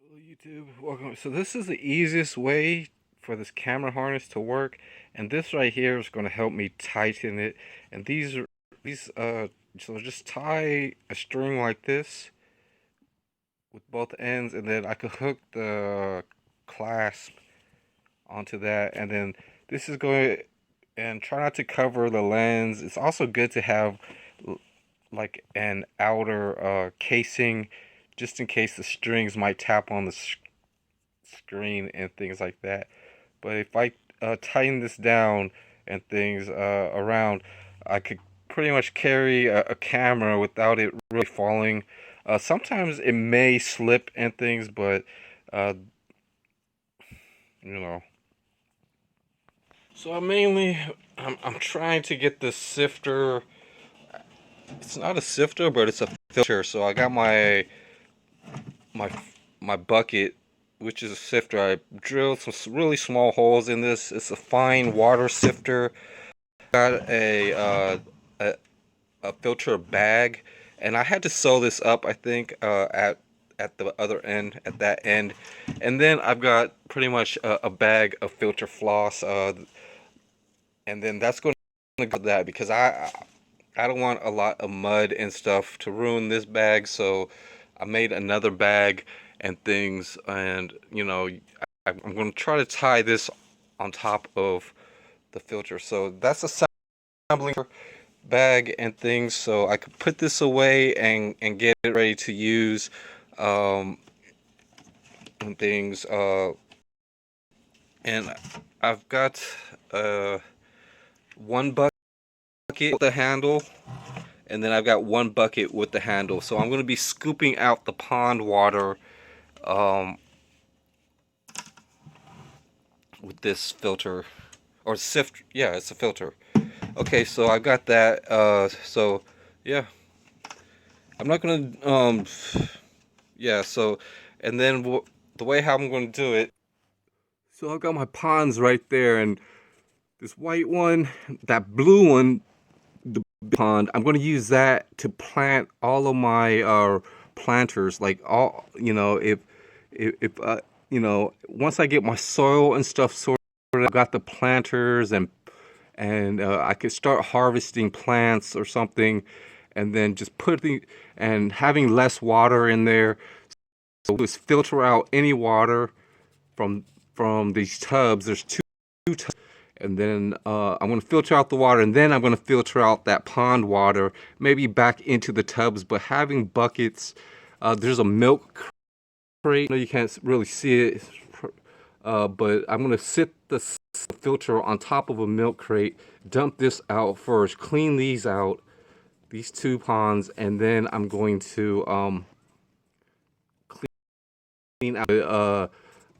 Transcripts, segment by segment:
Hello YouTube, welcome. So this is the easiest way for this camera harness to work, and this right here is going to help me tighten it. And so just tie a string like this with both ends, and then I could hook the clasp onto that, and then this is going, and try not to cover the lens. It's also good to have like an outer casing just in case the strings might tap on the screen and things like that. But if I tighten this down and things around, I could pretty much carry a camera without it really falling. Sometimes it may slip and things, but uh, you know. So I'm trying to get the sifter. It's not a sifter, but it's a filter. So I got my my bucket, which is a sifter. I drilled some really small holes in this. It's a fine water sifter. Got a a filter bag, and I had to sew this up. I think at the other end, at that end, and then I've got pretty much a bag of filter floss. And then that's going to go that because I don't want a lot of mud and stuff to ruin this bag, so I made another bag and things, and I'm going to try to tie this on top of the filter. So that's assembling bag and things, so I could put this away and get it ready to use um, and things. And I've got one bucket with the handle, and then I've got one bucket with the handle. So I'm going to be scooping out the pond water um, with this filter or sift. Yeah, it's a filter. Okay, so I got that. So yeah, I'm not gonna. Yeah. So, and then the way how I'm going to do it. So I've got my ponds right there, and this white one, that blue one, the pond. I'm going to use that to plant all of my planters. Like all, if once I get my soil and stuff sorted, I've got the planters and I could start harvesting plants or something, and then just putting and having less water in there. So just filter out any water from these tubs. There's two tubs, and then I'm going to filter out the water, and then I'm going to filter out that pond water, maybe back into the tubs. But having buckets, there's a milk crate. I know you can't really see it, but I'm going to sit the filter on top of a milk crate, dump this out first, clean these out, these two ponds, and then I'm going to clean out,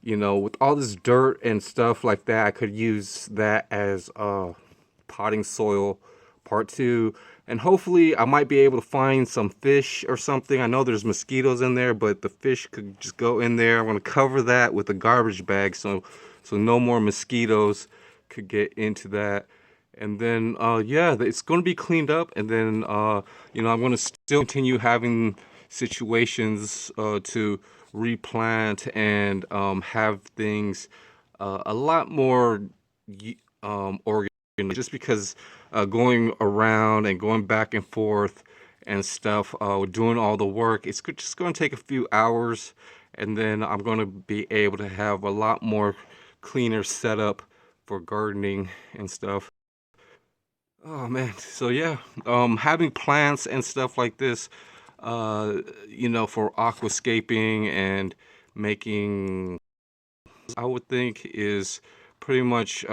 with all this dirt and stuff like that. I could use that as potting soil part two, and hopefully I might be able to find some fish or something. I know there's mosquitoes in there, but the fish could just go in there. I'm going to cover that with a garbage bag so no more mosquitoes could get into that. And then yeah, it's going to be cleaned up, and then I'm going to still continue having situations to replant and have things a lot more organized, just because going around and going back and forth and stuff, doing all the work, it's just going to take a few hours, and then I'm going to be able to have a lot more cleaner setup for gardening and stuff. Oh man, so yeah, having plants and stuff like this, for aquascaping and making, I would think is pretty much,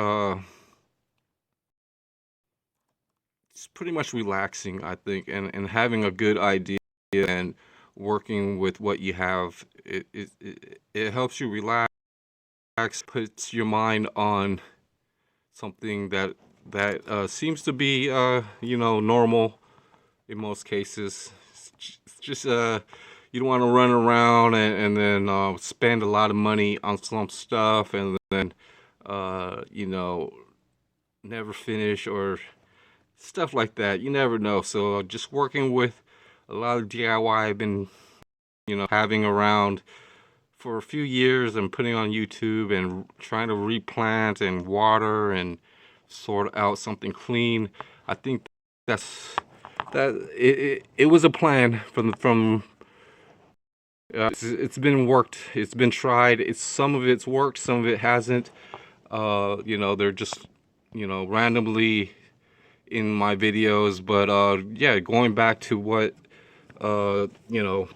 it's pretty much relaxing, I think, and having a good idea and working with what you have, it helps you relax, puts your mind on something that seems to be normal in most cases. It's just you don't want to run around and then spend a lot of money on some stuff and then never finish or stuff like that. You never know. So just working with a lot of DIY I've been having around for a few years and putting on YouTube and trying to replant and water and sort out something clean. I think that's it was a plan from it's been worked, it's been tried. It's some of it's worked, some of it hasn't. You know, they're just, you know, randomly in my videos, but yeah, going back to what you know,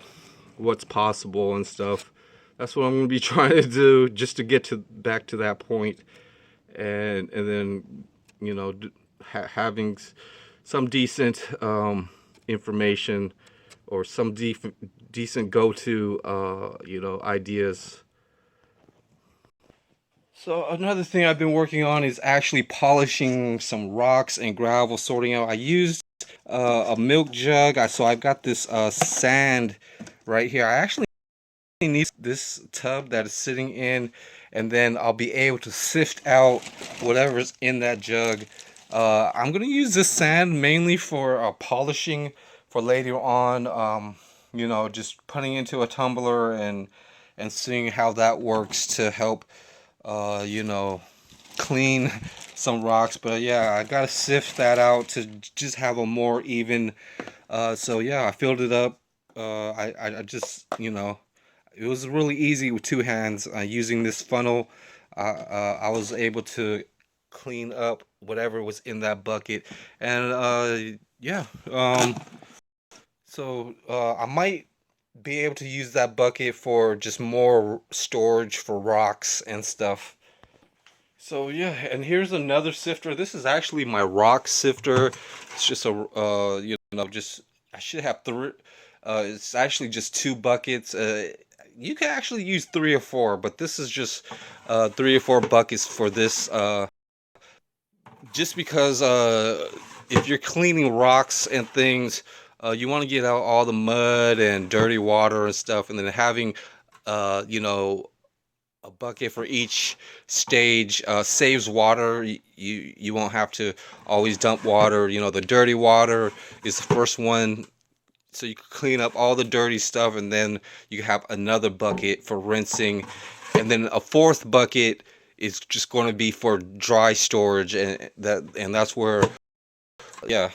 what's possible and stuff. That's what I'm gonna be trying to do, just to get to back to that point, and then, you know, having some decent information, or some decent go-to you know, ideas. So another thing I've been working on is actually polishing some rocks and gravel, sorting out. I used a milk jug, so I've got this sand right here. I actually need this tub that is sitting in, and then I'll be able to sift out whatever's in that jug. I'm gonna use this sand mainly for polishing for later on. You know, just putting into a tumbler and seeing how that works to help you know, clean some rocks. But yeah, I gotta sift that out to just have a more even. So yeah, I filled it up. I just, you know, it was really easy with two hands. Using this funnel, I was able to clean up whatever was in that bucket. And yeah, so I might be able to use that bucket for just more storage for rocks and stuff. So yeah, and here's another sifter. This is actually my rock sifter. It's just a you know, just I should have three. It's actually just two buckets. You can actually use three or four, but this is just three or four buckets for this. Just because if you're cleaning rocks and things, you want to get out all the mud and dirty water and stuff, and then having you know, a bucket for each stage saves water. You won't have to always dump water. You know, the dirty water is the first one, so you can clean up all the dirty stuff, and then you have another bucket for rinsing, and then a fourth bucket is just going to be for dry storage, and that's where, yeah,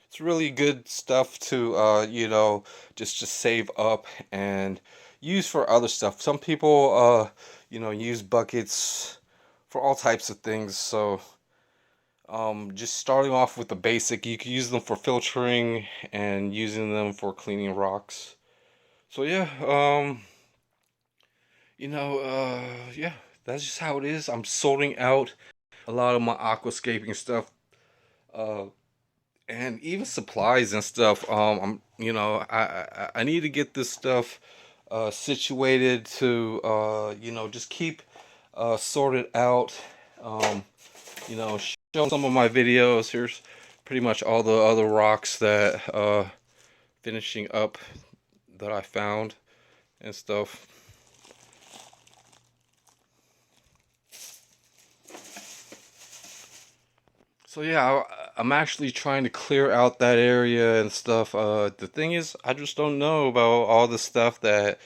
it's really good stuff to you know, just save up and use for other stuff. Some people you know, use buckets for all types of things. So just starting off with the basic, you can use them for filtering and using them for cleaning rocks. So yeah, you know, yeah, that's just how it is. I'm sorting out a lot of my aquascaping stuff, uh, and even supplies and stuff. You know, I need to get this stuff situated to you know, just keep sorted out. You know, show some of my videos. Here's pretty much all the other rocks that finishing up that I found and stuff. So yeah, I'm actually trying to clear out that area and stuff. The thing is, I just don't know about all the stuff that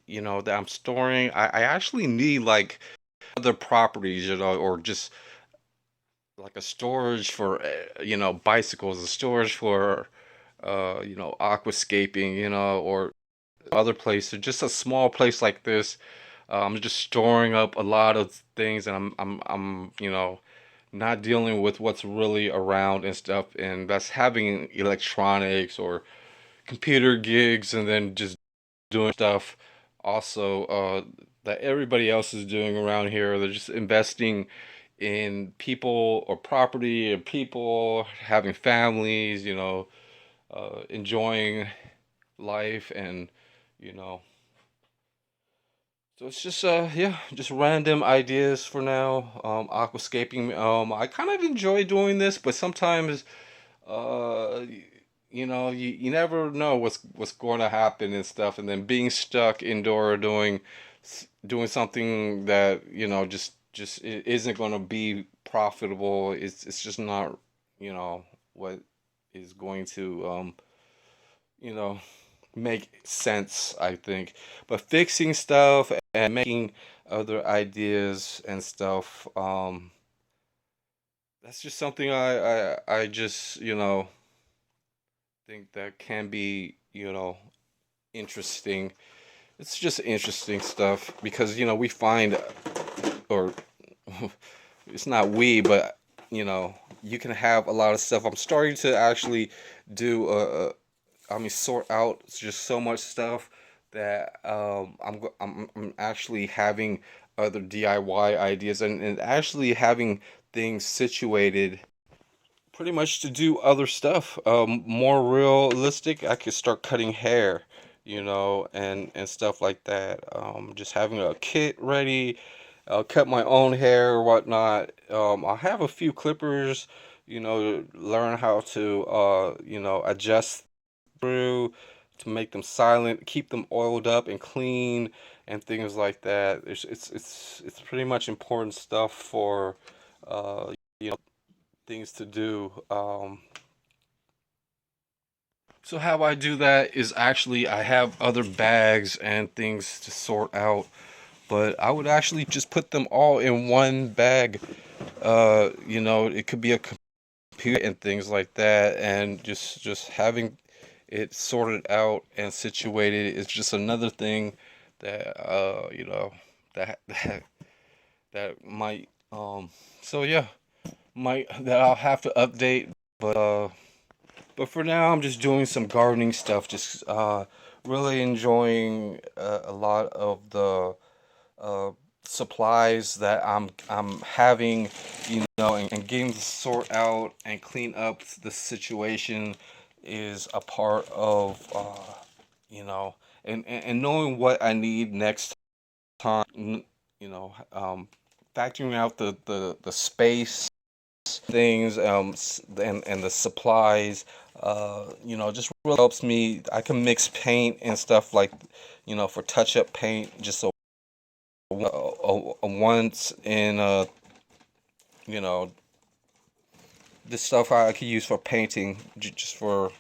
you know, that I'm storing. I actually need like other properties, you know, or just like a storage for you know, bicycles, a storage for you know, aquascaping, you know, or other places. Just a small place like this. I'm just storing up a lot of things, and I'm you know, not dealing with what's really around and stuff, and that's having electronics or computer gigs, and then just doing stuff also that everybody else is doing around here. They're just investing in people or property, and people having families, you know, enjoying life, and you know, so it's just yeah, just random ideas for now. Aquascaping. I kind of enjoy doing this, but sometimes uh you know, you never know what's going to happen and stuff, and then being stuck indoor doing something that, you know, just it isn't going to be profitable. It's just not, you know, what is going to you know, make sense, I think. But fixing stuff and making other ideas and stuff, that's just something I just, think that can be, interesting. It's just interesting stuff because, we find, or it's not we, but, you can have a lot of stuff. I'm starting to actually do sort out just so much stuff that I'm actually having other DIY ideas and actually having things situated pretty much to do other stuff. More realistic. I could start cutting hair, and stuff like that. Just having a kit ready. Cut my own hair or whatnot. I have a few clippers, learn how to, adjust through to make them silent, keep them oiled up and clean, and things like that. It's pretty much important stuff for, uh, things to do. So how I do that is actually I have other bags and things to sort out, but I would actually just put them all in one bag. It could be a computer and things like that, and just having it sorted out and situated is just another thing that that that might so yeah might that I'll have to update, but for now I'm just doing some gardening stuff, just really enjoying a lot of the uh, supplies that I'm having, and getting to sort out and clean up the situation is a part of, you know, and knowing what I need next time, you know, factoring out the space things, and the supplies, just really helps me. I can mix paint and stuff like, for touch up paint, just once in, you know, this stuff I could use for painting, just for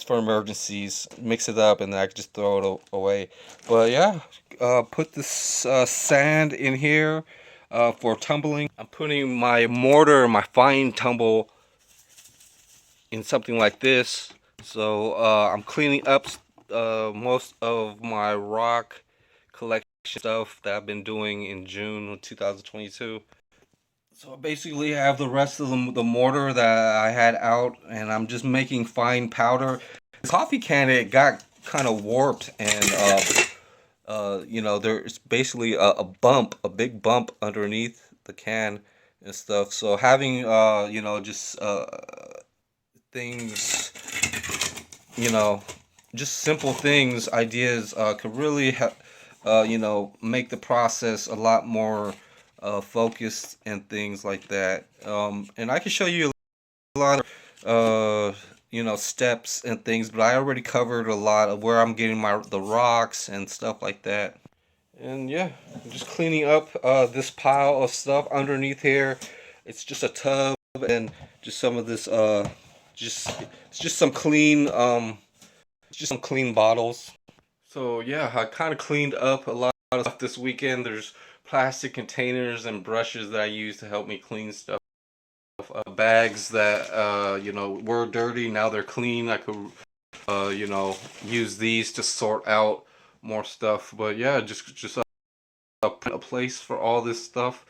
emergencies. Mix it up and then I could just throw it away. But yeah, put this sand in here for tumbling. I'm putting my mortar, my fine tumble, in something like this. So I'm cleaning up most of my rock collection stuff that I've been doing in June of 2022. So I basically have the rest of the mortar that I had out, and I'm just making fine powder. The coffee can, it got kind of warped, and there's basically a bump, a big bump underneath the can and stuff. So having just things, you know, just simple things, ideas, could really make the process a lot more focused and things like that. And I can show you a lot of, steps and things, but I already covered a lot of where I'm getting the rocks and stuff like that. And yeah, I'm just cleaning up this pile of stuff underneath here. It's just a tub and just some of this, just it's just some clean bottles. So yeah, I kind of cleaned up a lot of stuff this weekend. There's plastic containers and brushes that I use to help me clean stuff. Bags that were dirty, now they're clean. I could use these to sort out more stuff. But yeah, just a place for all this stuff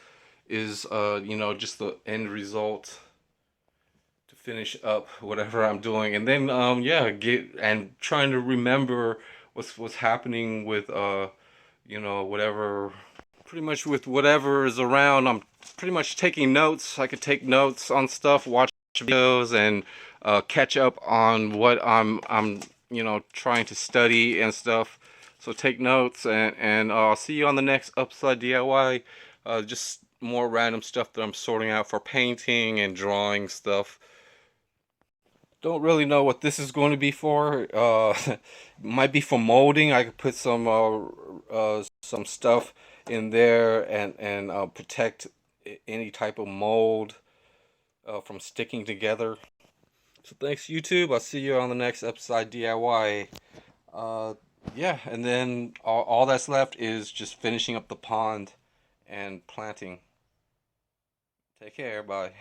is just the end result to finish up whatever I'm doing, and then get and trying to remember what's happening with whatever, pretty much with whatever is around. I'm pretty much taking notes. I could take notes on stuff, watch videos, and catch up on what I'm trying to study and stuff. So take notes, and I'll see you on the next Upside DIY. Just more random stuff that I'm sorting out for painting and drawing stuff. Don't really know what this is going to be for. Might be for molding. I could put some stuff in there and protect any type of mold from sticking together. So thanks YouTube. I'll see you on the next episode DIY. Uh, yeah, and then all that's left is just finishing up the pond and planting. Take care. Bye.